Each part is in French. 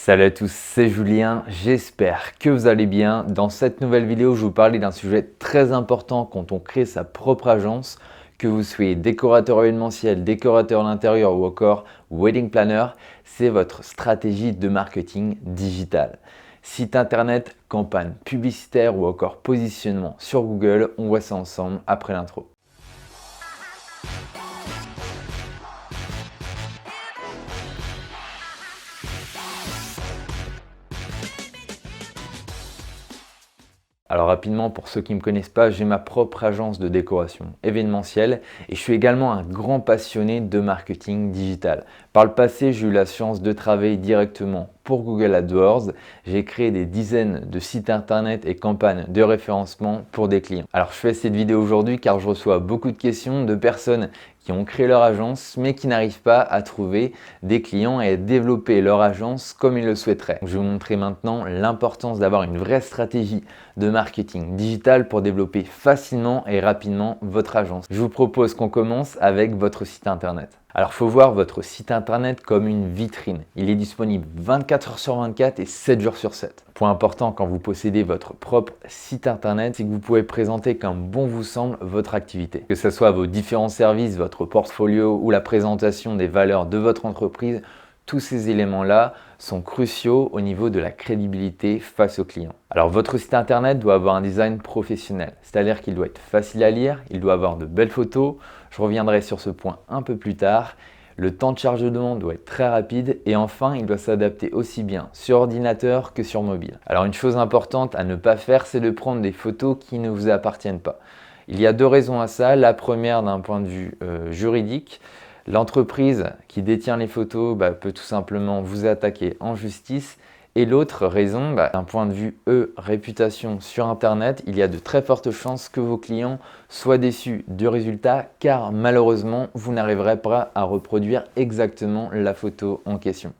Salut à tous, c'est Julien, j'espère que vous allez bien. Dans cette nouvelle vidéo, je vais vous parler d'un sujet très important quand on crée sa propre agence, que vous soyez décorateur événementiel, décorateur d'intérieur ou encore wedding planner, c'est votre stratégie de marketing digital. Site internet, campagne publicitaire ou encore positionnement sur Google, on voit ça ensemble après l'intro. Alors rapidement, pour ceux qui ne me connaissent pas, j'ai ma propre agence de décoration événementielle et je suis également un grand passionné de marketing digital. Par le passé, j'ai eu la chance de travailler directement pour Google AdWords. J'ai créé des dizaines de sites internet et campagnes de référencement pour des clients. Alors je fais cette vidéo aujourd'hui car je reçois beaucoup de questions de personnes qui ont créé leur agence mais qui n'arrivent pas à trouver des clients et à développer leur agence comme ils le souhaiteraient. Je vais vous montrer maintenant l'importance d'avoir une vraie stratégie de marketing digital pour développer facilement et rapidement votre agence. Je vous propose qu'on commence avec votre site internet. Alors, il faut voir votre site internet comme une vitrine. Il est disponible 24 heures sur 24 et 7 jours sur 7. Point important quand vous possédez votre propre site internet, c'est que vous pouvez présenter comme bon vous semble votre activité. Que ce soit vos différents services, votre portfolio ou la présentation des valeurs de votre entreprise, tous ces éléments-là sont cruciaux au niveau de la crédibilité face aux clients. Alors votre site internet doit avoir un design professionnel, c'est-à-dire qu'il doit être facile à lire, il doit avoir de belles photos. Je reviendrai sur ce point un peu plus tard. Le temps de chargement doit être très rapide et enfin, il doit s'adapter aussi bien sur ordinateur que sur mobile. Alors une chose importante à ne pas faire, c'est de prendre des photos qui ne vous appartiennent pas. Il y a deux raisons à ça. La première, d'un point de vue juridique, l'entreprise qui détient les photos peut tout simplement vous attaquer en justice. Et l'autre raison, d'un point de vue réputation sur Internet, il y a de très fortes chances que vos clients soient déçus du résultat car malheureusement, vous n'arriverez pas à reproduire exactement la photo en question.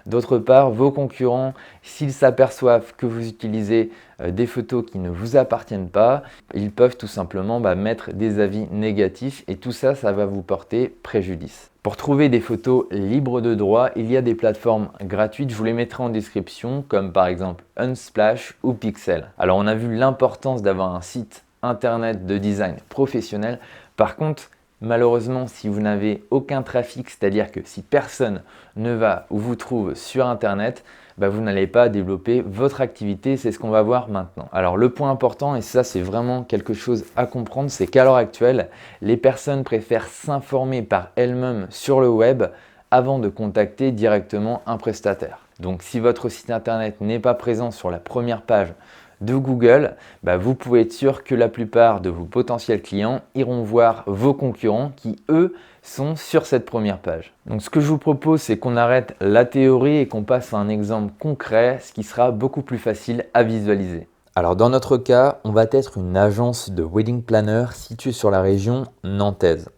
D'autre part, vos concurrents, s'ils s'aperçoivent que vous utilisez des photos qui ne vous appartiennent pas, ils peuvent tout simplement mettre des avis négatifs et tout ça, ça va vous porter préjudice. Pour trouver des photos libres de droit, il y a des plateformes gratuites, je vous les mettrai en description, comme par exemple Unsplash ou Pixel. Alors on a vu l'importance d'avoir un site internet de design professionnel. Par contre, malheureusement, si vous n'avez aucun trafic, c'est-à-dire que si personne ne va ou vous trouve sur Internet, vous n'allez pas développer votre activité, c'est ce qu'on va voir maintenant. Alors le point important, et ça c'est vraiment quelque chose à comprendre, c'est qu'à l'heure actuelle, les personnes préfèrent s'informer par elles-mêmes sur le web avant de contacter directement un prestataire. Donc si votre site internet n'est pas présent sur la première page de Google, vous pouvez être sûr que la plupart de vos potentiels clients iront voir vos concurrents qui, eux, sont sur cette première page. Donc ce que je vous propose, c'est qu'on arrête la théorie et qu'on passe à un exemple concret, ce qui sera beaucoup plus facile à visualiser. Alors dans notre cas, on va être une agence de wedding planner située sur la région nantaise.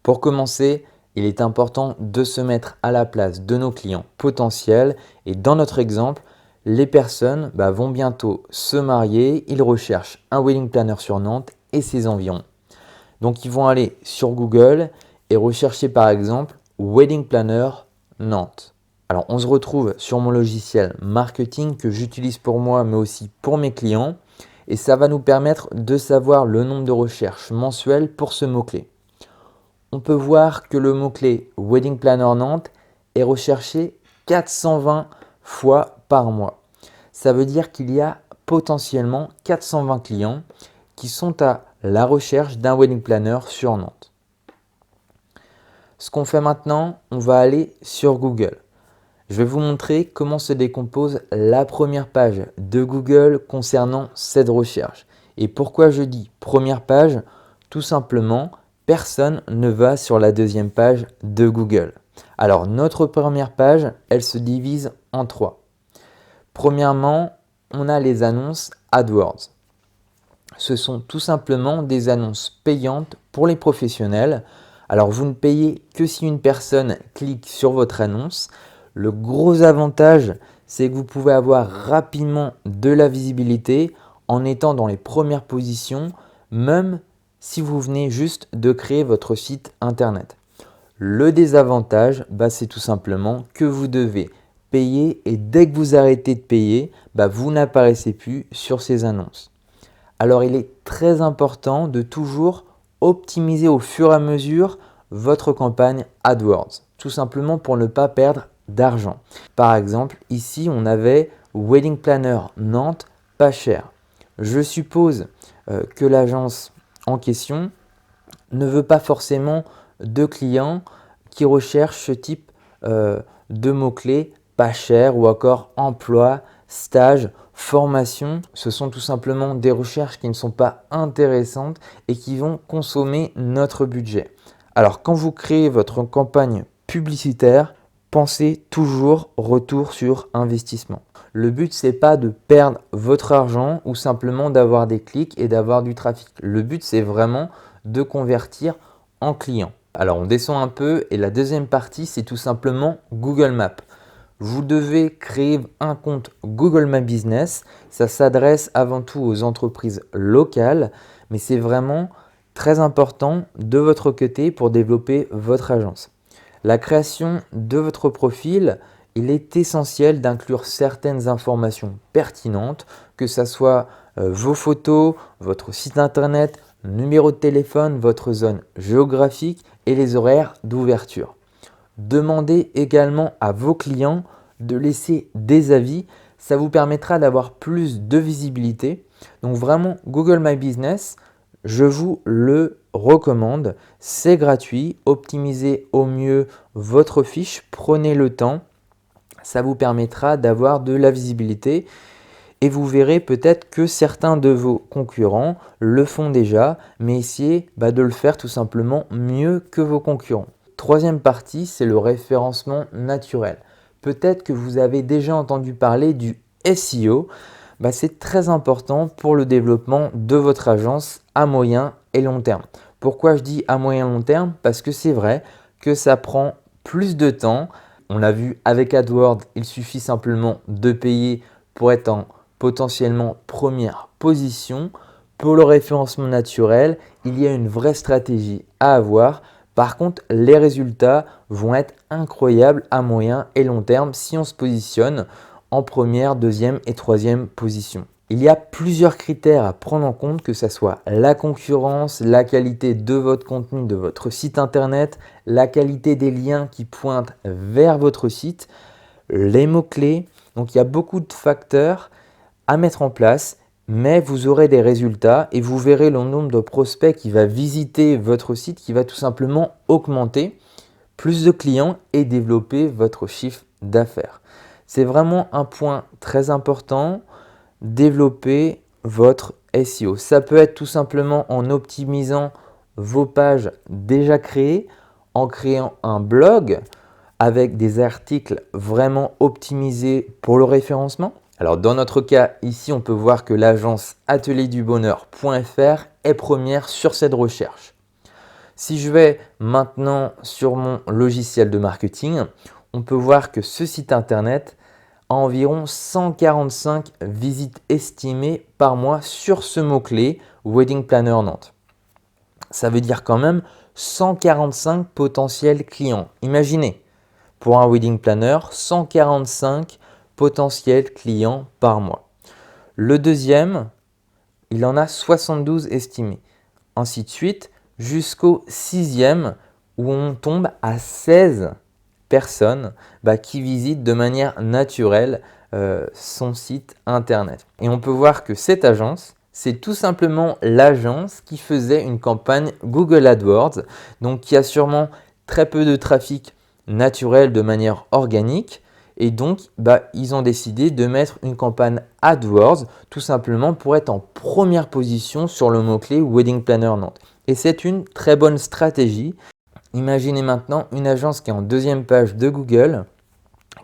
Pour commencer, il est important de se mettre à la place de nos clients potentiels et dans notre exemple, les personnes vont bientôt se marier, ils recherchent un wedding planner sur Nantes et ses environs. Donc ils vont aller sur Google et rechercher par exemple Wedding Planner Nantes. Alors on se retrouve sur mon logiciel marketing que j'utilise pour moi mais aussi pour mes clients et ça va nous permettre de savoir le nombre de recherches mensuelles pour ce mot-clé. On peut voir que le mot-clé Wedding Planner Nantes est recherché 420 fois par mois. Ça veut dire qu'il y a potentiellement 420 clients qui sont à la recherche d'un wedding planner sur Nantes. Ce qu'on fait maintenant, on va aller sur Google. Je vais vous montrer comment se décompose la première page de Google concernant cette recherche. Et pourquoi je dis première page? Tout simplement, personne ne va sur la deuxième page de Google. Alors notre première page, elle se divise en trois. Premièrement, on a les annonces AdWords. Ce sont tout simplement des annonces payantes pour les professionnels. Alors vous ne payez que si une personne clique sur votre annonce. Le gros avantage, c'est que vous pouvez avoir rapidement de la visibilité en étant dans les premières positions, même si vous venez juste de créer votre site internet. Le désavantage, c'est tout simplement que vous devez payer et dès que vous arrêtez de payer, vous n'apparaissez plus sur ces annonces. Alors il est très important de toujours optimiser au fur et à mesure votre campagne AdWords, tout simplement pour ne pas perdre d'argent. Par exemple, ici on avait Wedding Planner Nantes pas cher. Je suppose que l'agence en question ne veut pas forcément de clients qui recherchent ce type de mots-clés pas cher ou encore emploi, stage, formation. Ce sont tout simplement des recherches qui ne sont pas intéressantes et qui vont consommer notre budget. Alors quand vous créez votre campagne publicitaire, pensez toujours retour sur investissement. Le but, c'est pas de perdre votre argent ou simplement d'avoir des clics et d'avoir du trafic. Le but, c'est vraiment de convertir en clients. Alors, on descend un peu et la deuxième partie, c'est tout simplement Google Maps. Vous devez créer un compte Google My Business. Ça s'adresse avant tout aux entreprises locales, mais c'est vraiment très important de votre côté pour développer votre agence. La création de votre profil, il est essentiel d'inclure certaines informations pertinentes, que ce soit vos photos, votre site internet, numéro de téléphone, votre zone géographique et les horaires d'ouverture. Demandez également à vos clients de laisser des avis. Ça vous permettra d'avoir plus de visibilité. Donc vraiment, Google My Business, je vous le recommande. C'est gratuit. Optimisez au mieux votre fiche. Prenez le temps. Ça vous permettra d'avoir de la visibilité. Et vous verrez peut-être que certains de vos concurrents le font déjà, mais essayez de le faire tout simplement mieux que vos concurrents. Troisième partie, c'est le référencement naturel. Peut-être que vous avez déjà entendu parler du SEO. C'est très important pour le développement de votre agence à moyen et long terme. Pourquoi je dis à moyen et long terme? Parce que c'est vrai que ça prend plus de temps. On l'a vu avec AdWords, il suffit simplement de payer pour être en potentiellement première position. Pour le référencement naturel, il y a une vraie stratégie à avoir. Par contre, les résultats vont être incroyables à moyen et long terme si on se positionne en première, deuxième et troisième position. Il y a plusieurs critères à prendre en compte, que ce soit la concurrence, la qualité de votre contenu, de votre site internet, la qualité des liens qui pointent vers votre site, les mots-clés. Donc il y a beaucoup de facteurs à mettre en place, mais vous aurez des résultats et vous verrez le nombre de prospects qui va visiter votre site qui va tout simplement augmenter, plus de clients et développer votre chiffre d'affaires. C'est vraiment un point très important, développer votre SEO. Ça peut être tout simplement en optimisant vos pages déjà créées, en créant un blog avec des articles vraiment optimisés pour le référencement. Alors dans notre cas, ici, on peut voir que l'agence atelierDuBonheur.fr est première sur cette recherche. Si je vais maintenant sur mon logiciel de marketing, on peut voir que ce site internet a environ 145 visites estimées par mois sur ce mot-clé Wedding Planner Nantes. Ça veut dire quand même 145 potentiels clients. Imaginez, pour un wedding planner, 145 potentiels clients par mois. Le deuxième, il en a 72 estimés. Ainsi de suite, jusqu'au sixième où on tombe à 16 personnes qui visitent de manière naturelle son site internet. Et on peut voir que cette agence, c'est tout simplement l'agence qui faisait une campagne Google AdWords, donc qui a sûrement très peu de trafic naturel de manière organique. Et donc, ils ont décidé de mettre une campagne AdWords tout simplement pour être en première position sur le mot-clé Wedding Planner Nantes. Et c'est une très bonne stratégie. Imaginez maintenant une agence qui est en deuxième page de Google,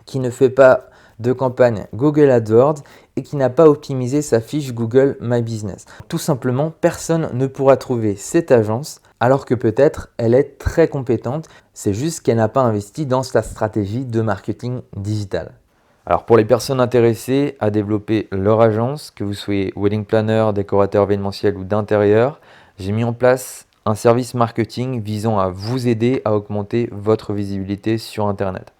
qui ne fait pas de campagne Google AdWords et qui n'a pas optimisé sa fiche Google My Business. Tout simplement, personne ne pourra trouver cette agence alors que peut-être elle est très compétente. C'est juste qu'elle n'a pas investi dans sa stratégie de marketing digital. Alors pour les personnes intéressées à développer leur agence, que vous soyez wedding planner, décorateur événementiel ou d'intérieur, j'ai mis en place un service marketing visant à vous aider à augmenter votre visibilité sur Internet.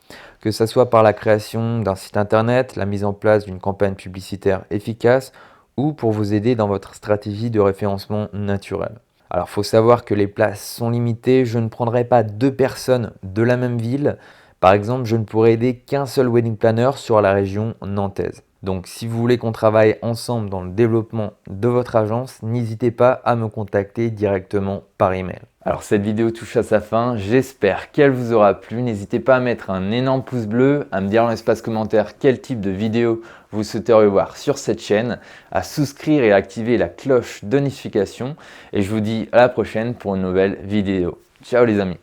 Que ce soit par la création d'un site internet, la mise en place d'une campagne publicitaire efficace ou pour vous aider dans votre stratégie de référencement naturel. Alors, il faut savoir que les places sont limitées. Je ne prendrai pas deux personnes de la même ville. Par exemple, je ne pourrai aider qu'un seul wedding planner sur la région nantaise. Donc, si vous voulez qu'on travaille ensemble dans le développement de votre agence, n'hésitez pas à me contacter directement par email. Alors, cette vidéo touche à sa fin. J'espère qu'elle vous aura plu. N'hésitez pas à mettre un énorme pouce bleu, à me dire dans l'espace commentaire quel type de vidéo vous souhaiteriez voir sur cette chaîne, à souscrire et à activer la cloche de notification. Et je vous dis à la prochaine pour une nouvelle vidéo. Ciao les amis!